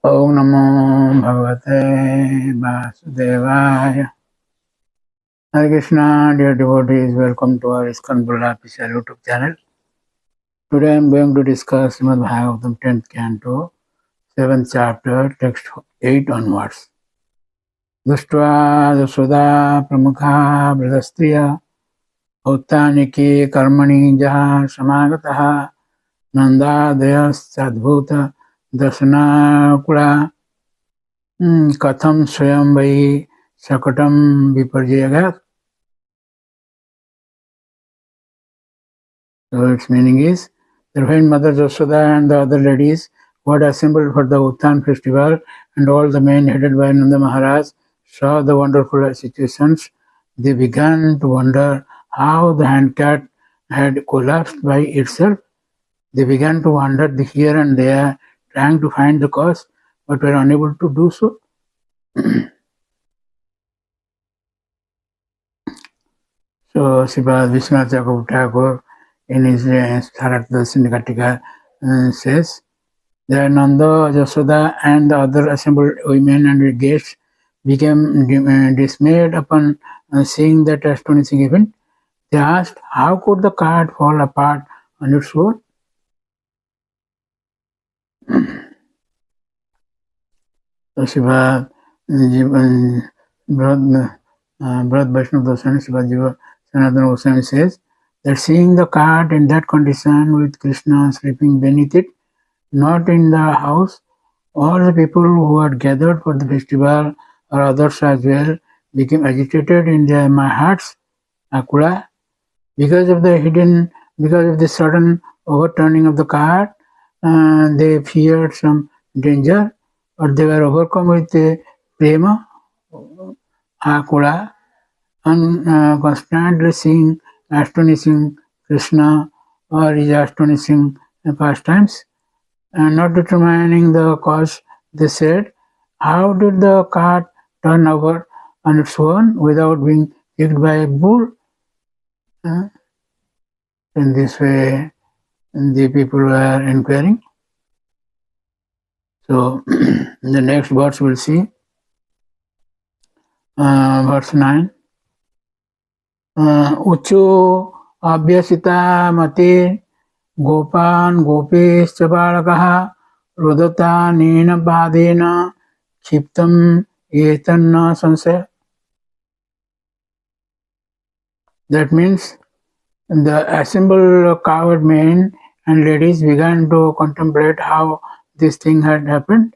Om Namo Bhagavate Vasudevaya. Hare Krishna, dear devotees, welcome to our ISKCON official YouTube channel. Today I am going to discuss Srimad Bhagavatam 10th Canto, 7th chapter, text 8 onwards. Dushtva Dasudha Pramukha Bradastriya Uttaniki Karmani Jaha Samagataha Nandadayas Sadbhuta Dasana Kula Katham Swayam Vai Sakatam Viparjayagat. So its meaning is that when Mother Jasoda and the other ladies who had assembled for the Uttan festival and all the men headed by Nanda Maharaj saw the wonderful situations, they began to wonder how the handcart had collapsed by itself. They began to wander here and there, trying to find the cause, but were unable to do so. So Sripad Vishwanath Chakravarti Thakur in his Saratha Sindhikatika says that Nanda, Jasoda and the other assembled women and guests became dismayed upon seeing that astonishing event. They asked, how could the cart fall apart on its own? So Sripad Bharat Vaishnava Dosani Sripad Jiva Sanatana Goswami says that seeing the cart in that condition with Krishna sleeping beneath it, not in the house, all the people who had gathered for the festival or others as well became agitated in their hearts, Akula, because of the sudden overturning of the cart. They feared some danger, but they were overcome with prema, Akula, and constantly seeing astonishing Krishna or his astonishing pastimes. And not determining the cause, they said, how did the cart turn over on its own without being kicked by a bull? In this way, the people were inquiring. So, in the next verse we'll see, verse 9. Ucho abhyasita mate Gopan Gopescha Balakaha Rudata Nena Badena Chiptam Etanna Sanse. That means the assembled coward men and ladies began to contemplate how this thing had happened.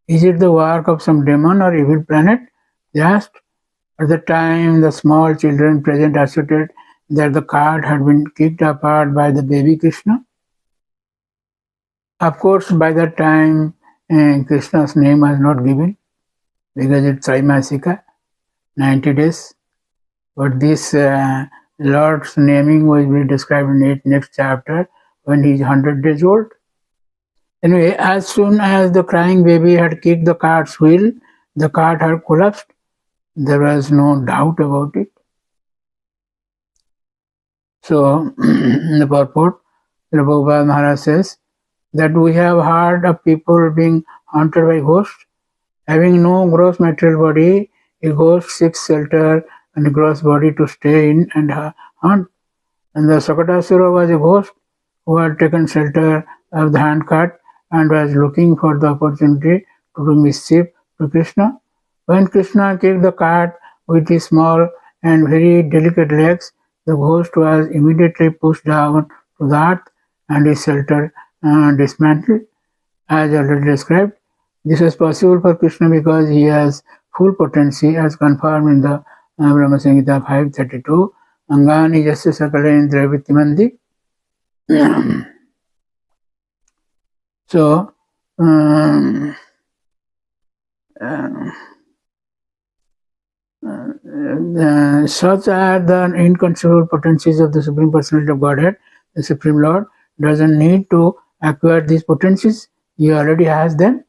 Is it the work of some demon or evil planet? They asked. At the time, the small children present asserted that the cart had been kicked apart by the baby Krishna. Of course, by that time, Krishna's name was not given because it's Traimasika, 90 days. But this Lord's naming will be described in the next chapter when he is 100 days old. Anyway, as soon as the crying baby had kicked the cart's wheel, the cart had collapsed. There was no doubt about it. So, in the purport, Prabhu Maharaj says that we have heard of people being haunted by ghosts. Having no gross material body, a ghost seeks shelter and a gross body to stay in and haunt. And the Sakatasura was a ghost who had taken shelter of the handcart and was looking for the opportunity to do mischief to Krishna. When Krishna kicked the cart with his small and very delicate legs, the ghost was immediately pushed down to the earth and his shelter dismantled. As already described, this was possible for Krishna because he has full potency as confirmed in the Brahma Samhita 532, Angani Jasya Sakala Indra Vittimandi. So, such are the inconceivable potencies of the Supreme Personality of Godhead. The Supreme Lord doesn't need to acquire these potencies, he already has them.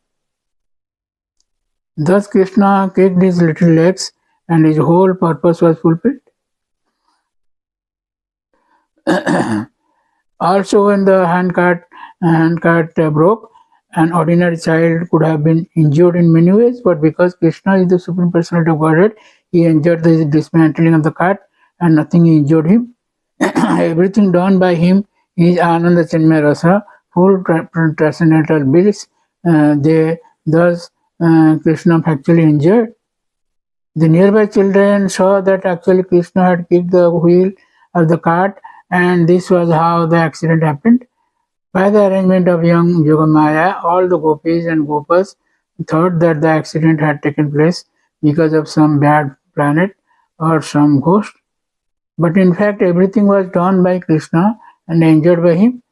Thus Krishna kicked his little legs and his whole purpose was fulfilled. Also when the handcart broke an ordinary child could have been injured in many ways, but because Krishna is the Supreme Personality of Godhead, he enjoyed the dismantling of the cart and nothing injured him. Everything done by him is Ananda Chinmaya Rasa, full transcendental bliss. Thus, Krishna actually enjoyed. The nearby children saw that actually Krishna had kicked the wheel of the cart, and this was how the accident happened. By the arrangement of young Yogamaya, all the gopis and gopas thought that the accident had taken place because of some bad planet or some ghost. But in fact, everything was done by Krishna and enjoyed by him.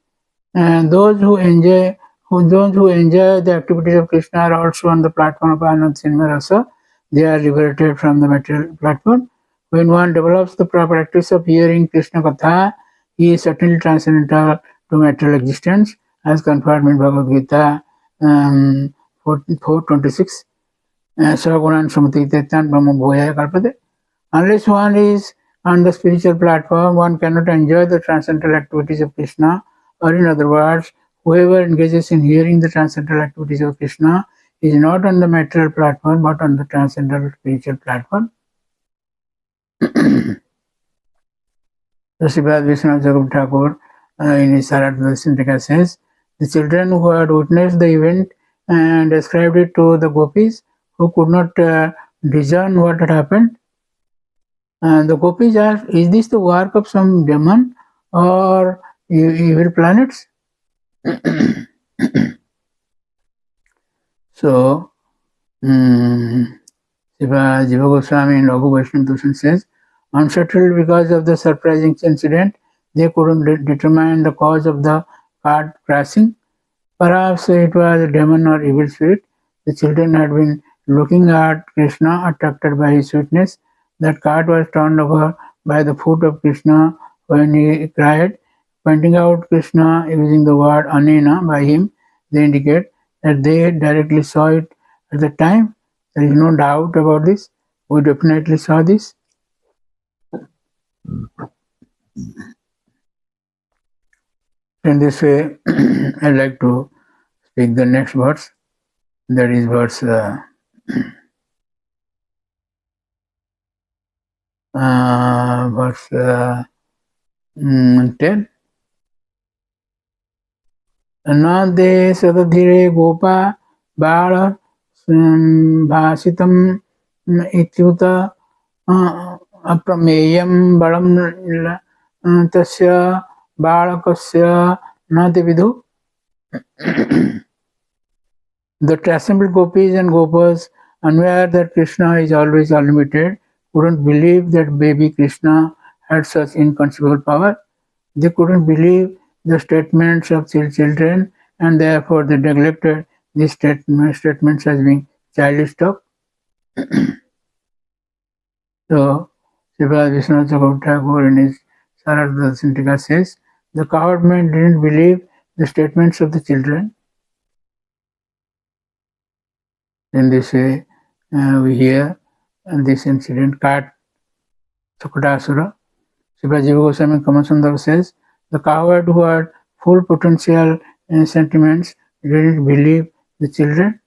And those who enjoy the activities of Krishna are also on the platform of Anand Sinma Rasa. They are liberated from the material platform. When one develops the practice of hearing Krishna Katha, he is certainly transcendental to material existence, as confirmed in Bhagavad Gita 4:26. Savagunan Samati Tetan Brahma Bhoya Kalpate. Unless one is on the spiritual platform, one cannot enjoy the transcendental activities of Krishna, or in other words, whoever engages in hearing the transcendental activities of Krishna is not on the material platform but on the transcendental spiritual platform. Sripad Vishwanath Jagat Thakur in his Saratha Sintika says, the children who had witnessed the event and described it to the gopis who could not discern what had happened. And the gopis asked, is this the work of some demon or evil planets? So, Jiva Goswami in Raghu Vaishnava Dushan says, unsettled because of the surprising incident, they couldn't determine the cause of the cart crashing. Perhaps it was a demon or evil spirit. The children had been looking at Krishna, attracted by his sweetness. That cart was turned over by the foot of Krishna when he cried. Pointing out Krishna using the word anena by him, they indicate that they directly saw it at the time. There is no doubt about this. We definitely saw this. In this way, I'd like to speak the next verse. That is verse 10. Nade sadadhire gopa bala bhasitam ityuta aprameyam balam tasya balakasya nadividhu. The assembled gopis and gopas, unaware that Krishna is always unlimited, couldn't believe that baby Krishna had such inconceivable power. They couldn't believe the statements of children, and therefore they neglected these statements as being childish talk. So, Sripad Vishwanath Chakravarti Thakur in his Saratha Sintika says, the coward men didn't believe the statements of the children. In this way, we hear this incident, Kat Sukadasura. Sripad Jiva Goswami Kamasundar says, the coward who had full potential and sentiments didn't believe the children.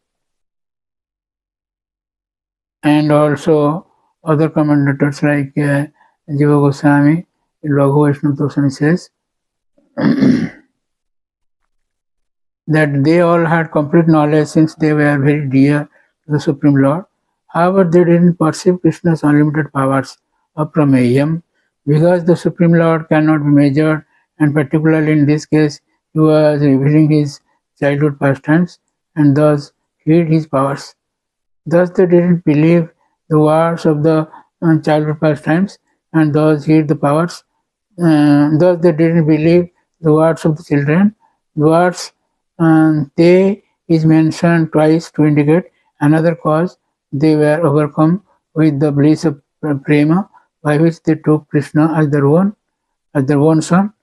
And also other commentators like Jiva Goswami, Raghu Vaishnava Dushan says that they all had complete knowledge since they were very dear to the Supreme Lord. However, they didn't perceive Krishna's unlimited powers of prameyam because the Supreme Lord cannot be measured, and particularly in this case, he was revealing his childhood pastimes and thus hid his powers. Thus they didn't believe the words of the childhood pastimes and thus hid the powers. Thus they didn't believe the words of the children. The words they is mentioned twice to indicate another cause. They were overcome with the bliss of prema, by which they took Krishna as their own son.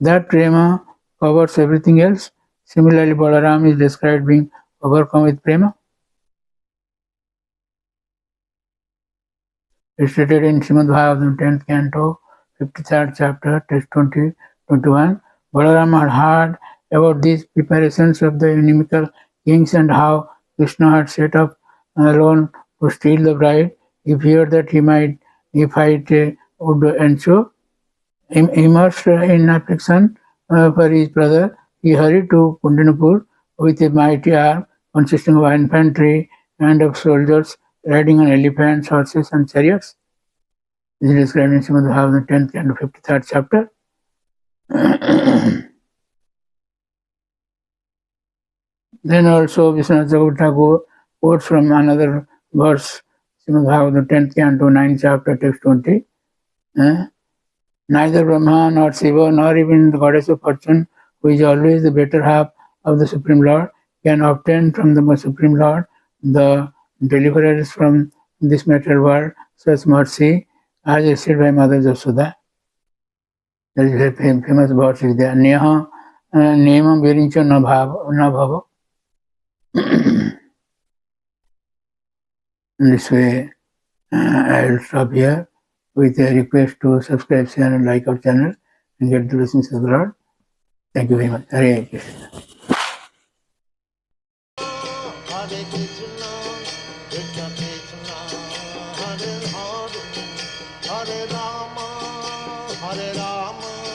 That prema covers everything else. Similarly, Balaram is described being overcome with prema. It's stated in Srimad Bhagavatam 10th canto, 53rd chapter, text 20-21. Balaram had heard about these preparations of the inimical kings and how Krishna had set up alone to steal the bride. He feared that if fight would ensue. Immersed in affection for his brother, he hurried to Kundinapur with a mighty army consisting of infantry and of soldiers riding on elephants, horses, and chariots. This is described in Srimad Bhagavatam, 10th and 53rd chapter. Then also Vishwanath Thakur quotes from another verse, Srimad Bhagavatam, 10th canto, 9th chapter, text 20. Neither Brahma nor Shiva nor even the goddess of fortune, who is always the better half of the Supreme Lord, can obtain from the Supreme Lord the deliverance from this material world, such mercy as is said by Mother Jasoda. There is a famous verse is there. Neha Nemam Virincha na bhava. In this way, I will stop here with a request to subscribe, share, and like our channel and get the blessings of the Lord. Thank you very much. Hare Krishna.